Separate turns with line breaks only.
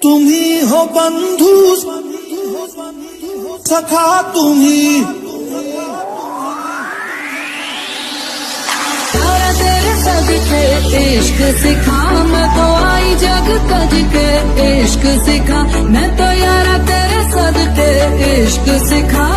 तुम्ही हो बंधू सखा तुम्ही।
यारा तेरे सदके इश्क सिखा, मैं तो आई जग कज के इश्क सिखा, मैं तो यारा तेरे सदके इश्क सिखा।